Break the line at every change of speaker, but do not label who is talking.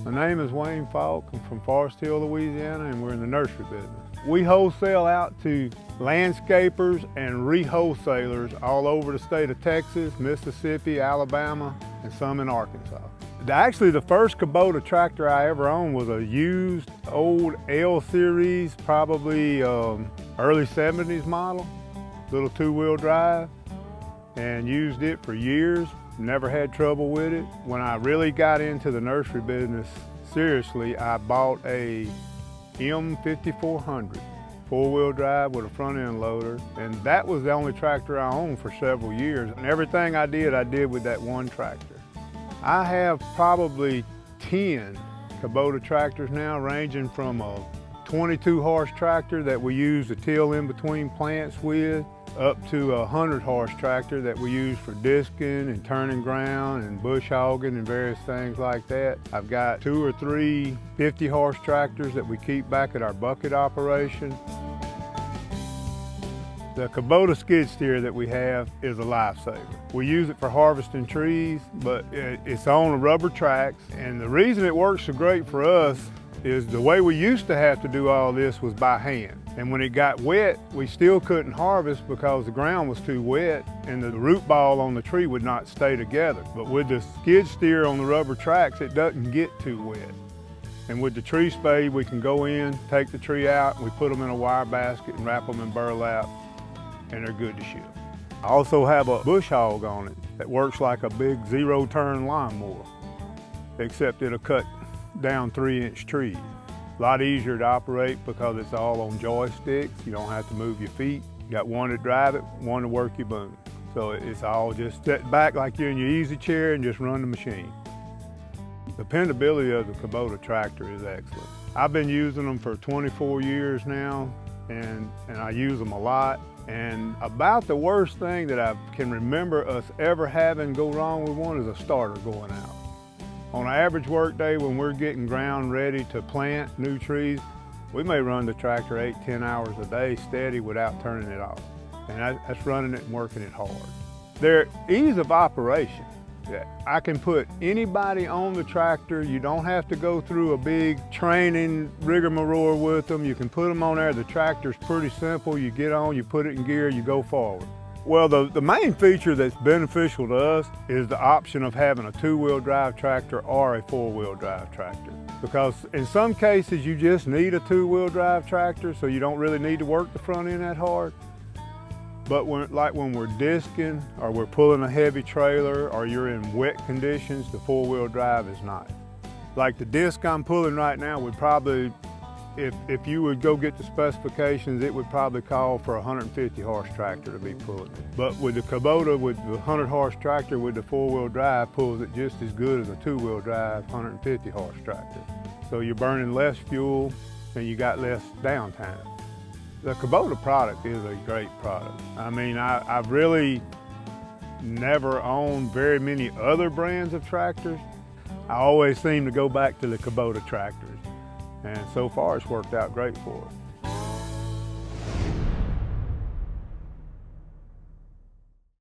My name is Wayne Faulk. I'm from Forest Hill, Louisiana, and we're in the nursery business. We wholesale out to landscapers and re-wholesalers all over the state of Texas, Mississippi, Alabama, and some in Arkansas. Actually, the first Kubota tractor I ever owned was a used old L series, probably early 70s model, little two-wheel drive, and used it for years. Never had trouble with it. When I really got into the nursery business seriously, I bought a M5400 four-wheel drive with a front-end loader, and that was the only tractor I owned for several years. And everything I did with that one tractor. I have probably 10 Kubota tractors now, ranging from a 22 horse tractor that we use to till in between plants with, up to a 100 horse tractor that we use for disking and turning ground and bush hogging and various things like that. I've got 2 or 3 50 horse tractors that we keep back at our bucket operation. The Kubota skid steer that we have is a lifesaver. We use it for harvesting trees, but it's on rubber tracks. And the reason it works so great for us is the way we used to have to do all this was by hand. And when it got wet, we still couldn't harvest because the ground was too wet and the root ball on the tree would not stay together. But with the skid steer on the rubber tracks, it doesn't get too wet. And with the tree spade, we can go in, take the tree out, and we put them in a wire basket and wrap them in burlap, and they're good to ship. I also have a bush hog on it that works like a big zero-turn lawnmower, except it'll cut down 3-inch trees. A lot easier to operate because it's all on joysticks. You don't have to move your feet. You got one to drive it, one to work your boom. So it's all just set back like you're in your easy chair and just run the machine. The dependability of the Kubota tractor is excellent. I've been using them for 24 years now, and I use them a lot. And about the worst thing that I can remember us ever having go wrong with one is a starter going out. On an average work day when we're getting ground ready to plant new trees, we may run the tractor 8-10 hours a day steady without turning it off. And that's running it and working it hard. Their ease of operation. I can put anybody on the tractor. You don't have to go through a big training rigmarole with them. You can put them on there. The tractor's pretty simple. You get on, you put it in gear, you go forward. Well, the main feature that's beneficial to us is the option of having a two-wheel drive tractor or a four-wheel drive tractor. Because in some cases you just need a two-wheel drive tractor, so you don't really need to work the front end that hard. But when we're disking or we're pulling a heavy trailer or you're in wet conditions, the four-wheel drive is nice. Like the disc I'm pulling right now would probably, if you would go get the specifications, it would probably call for a 150 horse tractor to be pulling it. But with the Kubota, with the 100 horse tractor with the four-wheel drive, pulls it just as good as a two-wheel drive 150 horse tractor. So you're burning less fuel and you got less downtime. The Kubota product is a great product. I mean, I've really never owned very many other brands of tractors. I always seem to go back to the Kubota tractors. And so far, it's worked out great for us.